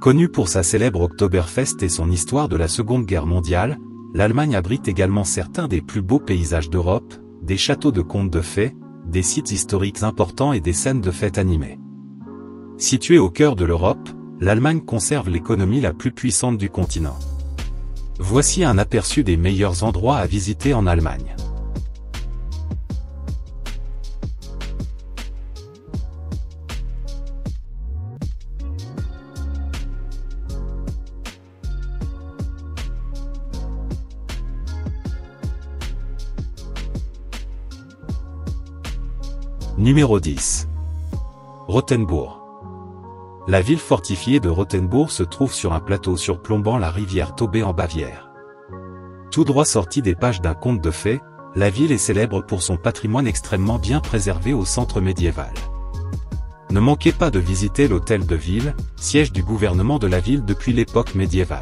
Connue pour sa célèbre Oktoberfest et son histoire de la Seconde Guerre mondiale, l'Allemagne abrite également certains des plus beaux paysages d'Europe, des châteaux de contes de fées, des sites historiques importants et des scènes de fêtes animées. Située au cœur de l'Europe, l'Allemagne conserve l'économie la plus puissante du continent. Voici un aperçu des meilleurs endroits à visiter en Allemagne. Numéro 10. Rothenburg. La ville fortifiée de Rothenburg se trouve sur un plateau surplombant la rivière Taubé en Bavière. Tout droit sorti des pages d'un conte de fées, la ville est célèbre pour son patrimoine extrêmement bien préservé au centre médiéval. Ne manquez pas de visiter l'hôtel de ville, siège du gouvernement de la ville depuis l'époque médiévale.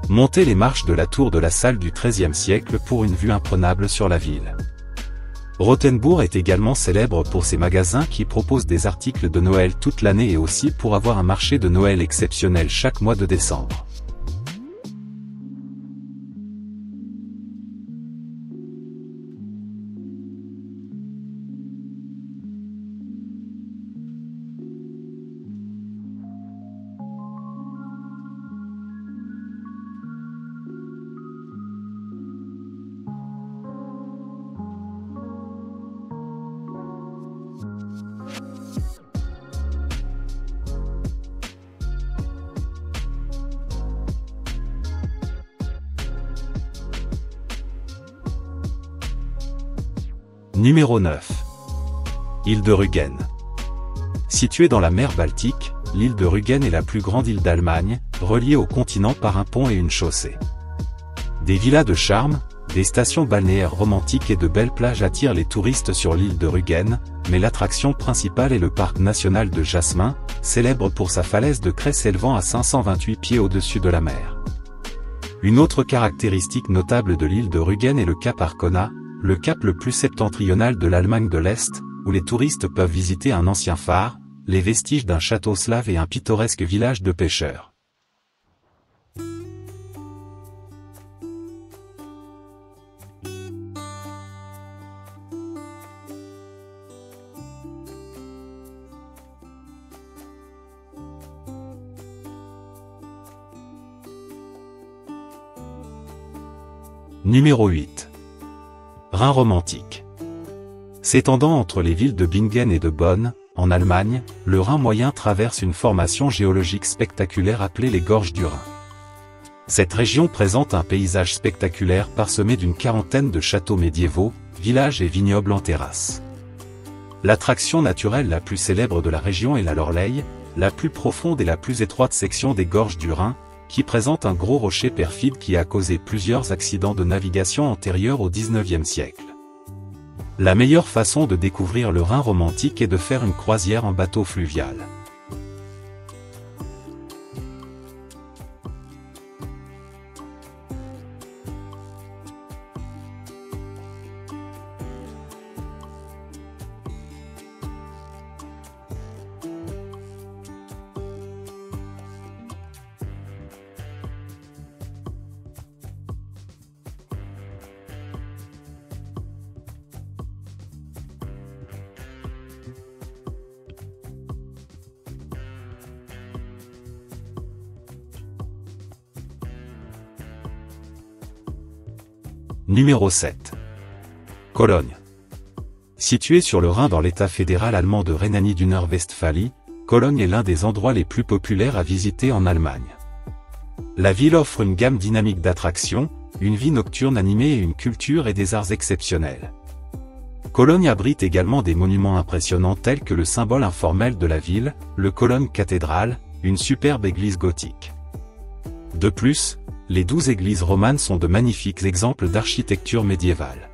Montez les marches de la tour de la salle du XIIIe siècle pour une vue imprenable sur la ville. Rothenburg est également célèbre pour ses magasins qui proposent des articles de Noël toute l'année et aussi pour avoir un marché de Noël exceptionnel chaque mois de décembre. Numéro 9. Île de Rügen. Située dans la mer Baltique, l'île de Rügen est la plus grande île d'Allemagne, reliée au continent par un pont et une chaussée. Des villas de charme, des stations balnéaires romantiques et de belles plages attirent les touristes sur l'île de Rügen, mais l'attraction principale est le parc national de Jasmin, célèbre pour sa falaise de craie s'élevant à 528 pieds au-dessus de la mer. Une autre caractéristique notable de l'île de Rügen est le cap Arkona, le cap le plus septentrional de l'Allemagne de l'Est, où les touristes peuvent visiter un ancien phare, les vestiges d'un château slave et un pittoresque village de pêcheurs. Numéro 8. Rhin romantique. S'étendant entre les villes de Bingen et de Bonn, en Allemagne, le Rhin moyen traverse une formation géologique spectaculaire appelée les Gorges du Rhin. Cette région présente un paysage spectaculaire parsemé d'une quarantaine de châteaux médiévaux, villages et vignobles en terrasse. L'attraction naturelle la plus célèbre de la région est la Loreley, la plus profonde et la plus étroite section des Gorges du Rhin, qui présente un gros rocher perfide qui a causé plusieurs accidents de navigation antérieurs au XIXe siècle. La meilleure façon de découvrir le Rhin romantique est de faire une croisière en bateau fluvial. Numéro 7. Cologne. Située sur le Rhin dans l'état fédéral allemand de Rhénanie-du-Nord-Westphalie, Cologne est l'un des endroits les plus populaires à visiter en Allemagne. La ville offre une gamme dynamique d'attractions, une vie nocturne animée et une culture et des arts exceptionnels. Cologne abrite également des monuments impressionnants tels que le symbole informel de la ville, le Cologne cathédrale, une superbe église gothique. De plus, les 12 églises romanes sont de magnifiques exemples d'architecture médiévale.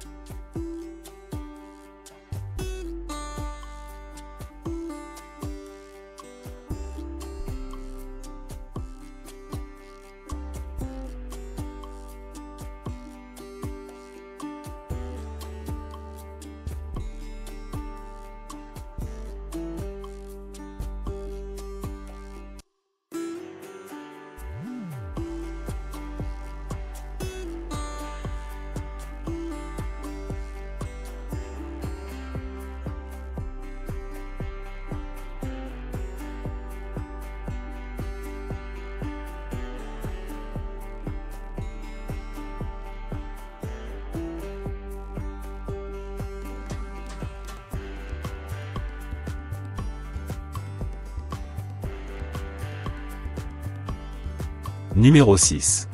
Numéro 6.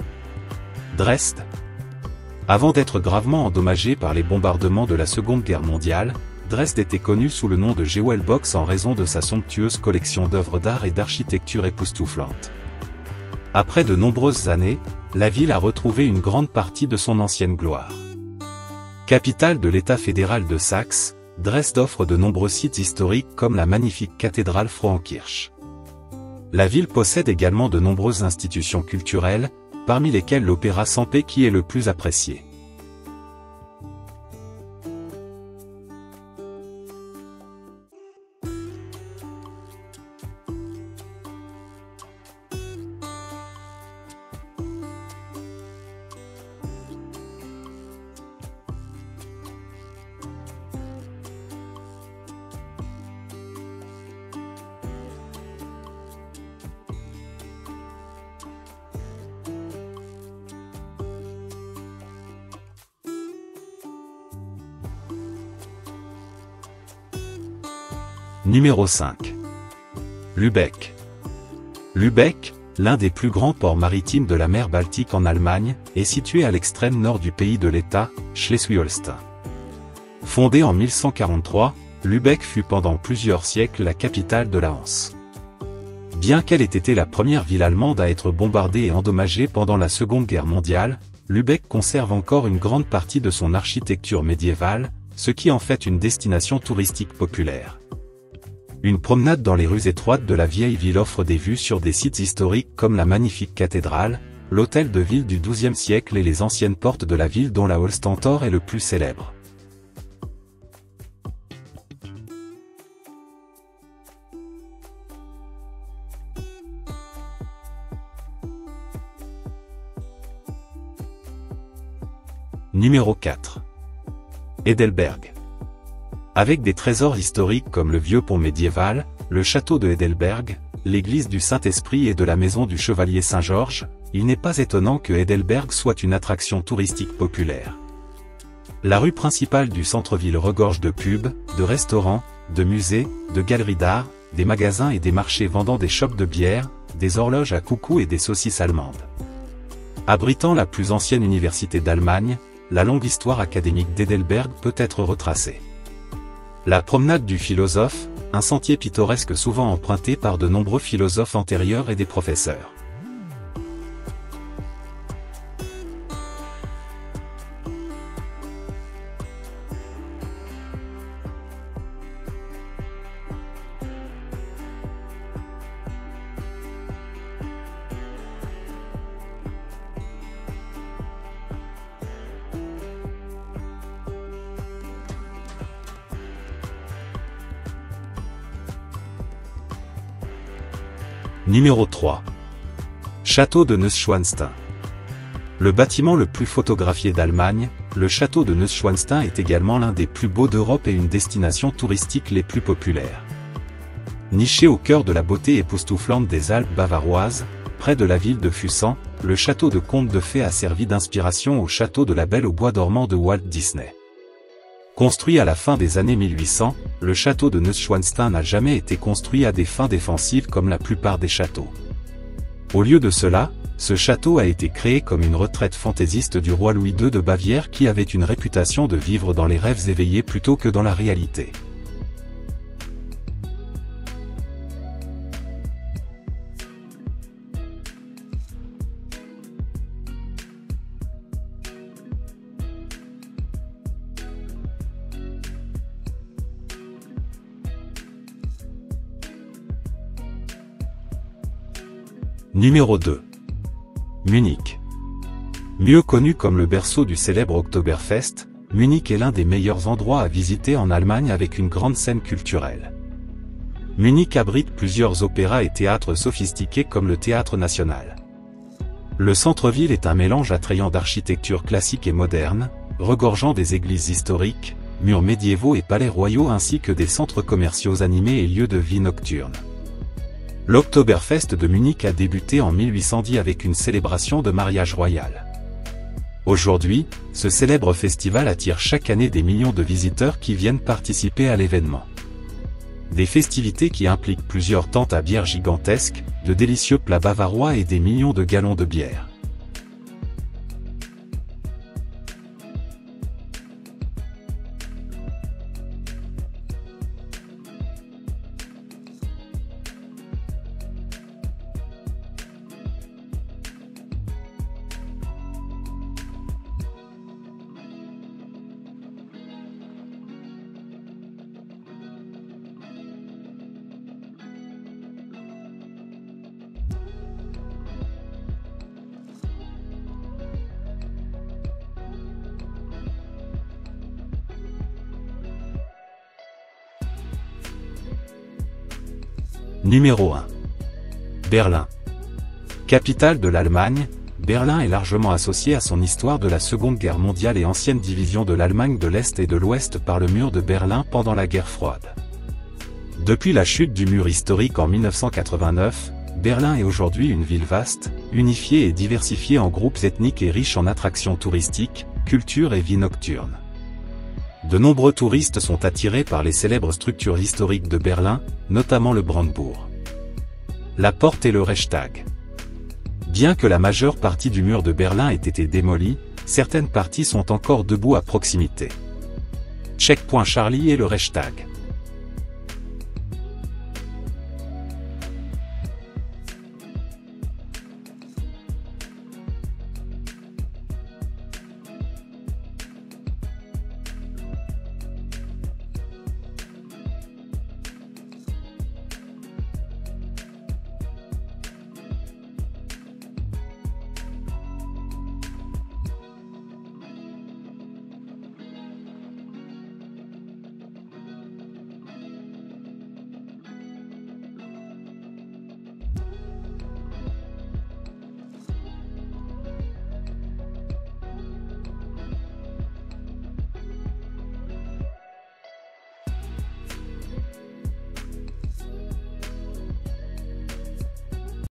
Dresde. Avant d'être gravement endommagé par les bombardements de la Seconde Guerre mondiale, Dresde était connu sous le nom de Jewelbox en raison de sa somptueuse collection d'œuvres d'art et d'architecture époustouflante. Après de nombreuses années, la ville a retrouvé une grande partie de son ancienne gloire. Capitale de l'État fédéral de Saxe, Dresde offre de nombreux sites historiques comme la magnifique cathédrale Frauenkirch. La ville possède également de nombreuses institutions culturelles, parmi lesquelles l'opéra Sampé qui est le plus apprécié. Numéro 5. Lübeck. Lübeck, l'un des plus grands ports maritimes de la mer Baltique en Allemagne, est situé à l'extrême nord du pays de l'État, Schleswig-Holstein. Fondée en 1143, Lübeck fut pendant plusieurs siècles la capitale de la Hanse. Bien qu'elle ait été la première ville allemande à être bombardée et endommagée pendant la Seconde Guerre mondiale, Lübeck conserve encore une grande partie de son architecture médiévale, ce qui en fait une destination touristique populaire. Une promenade dans les rues étroites de la vieille ville offre des vues sur des sites historiques comme la magnifique cathédrale, l'hôtel de ville du XIIe siècle et les anciennes portes de la ville dont la Holstentor est le plus célèbre. Numéro 4. Heidelberg. Avec des trésors historiques comme le vieux pont médiéval, le château de Heidelberg, l'église du Saint-Esprit et de la maison du chevalier Saint-Georges, il n'est pas étonnant que Heidelberg soit une attraction touristique populaire. La rue principale du centre-ville regorge de pubs, de restaurants, de musées, de galeries d'art, des magasins et des marchés vendant des shops de bière, des horloges à coucou et des saucisses allemandes. Abritant la plus ancienne université d'Allemagne, la longue histoire académique d'Heidelberg peut être retracée. La promenade du philosophe, un sentier pittoresque souvent emprunté par de nombreux philosophes antérieurs et des professeurs. Numéro 3. Château de Neuschwanstein. Le bâtiment le plus photographié d'Allemagne, le château de Neuschwanstein est également l'un des plus beaux d'Europe et une destination touristique les plus populaires. Niché au cœur de la beauté époustouflante des Alpes bavaroises, près de la ville de Fusan, le château de Conte de Fées a servi d'inspiration au château de la Belle au bois dormant de Walt Disney. Construit à la fin des années 1800, le château de Neuschwanstein n'a jamais été construit à des fins défensives comme la plupart des châteaux. Au lieu de cela, ce château a été créé comme une retraite fantaisiste du roi Louis II de Bavière qui avait une réputation de vivre dans les rêves éveillés plutôt que dans la réalité. Numéro 2. Munich. Mieux connu comme le berceau du célèbre Oktoberfest, Munich est l'un des meilleurs endroits à visiter en Allemagne avec une grande scène culturelle. Munich abrite plusieurs opéras et théâtres sophistiqués comme le Théâtre National. Le centre-ville est un mélange attrayant d'architecture classique et moderne, regorgeant des églises historiques, murs médiévaux et palais royaux ainsi que des centres commerciaux animés et lieux de vie nocturne. L'Oktoberfest de Munich a débuté en 1810 avec une célébration de mariage royal. Aujourd'hui, ce célèbre festival attire chaque année des millions de visiteurs qui viennent participer à l'événement. Des festivités qui impliquent plusieurs tentes à bière gigantesques, de délicieux plats bavarois et des millions de gallons de bière. Numéro 1. Berlin. Capitale de l'Allemagne, Berlin est largement associée à son histoire de la Seconde Guerre mondiale et ancienne division de l'Allemagne de l'Est et de l'Ouest par le mur de Berlin pendant la guerre froide. Depuis la chute du mur historique en 1989, Berlin est aujourd'hui une ville vaste, unifiée et diversifiée en groupes ethniques et riche en attractions touristiques, culture et vie nocturne. De nombreux touristes sont attirés par les célèbres structures historiques de Berlin, notamment le Brandebourg, la Porte et le Reichstag. Bien que la majeure partie du mur de Berlin ait été démolie, certaines parties sont encore debout à proximité. Checkpoint Charlie et le Reichstag.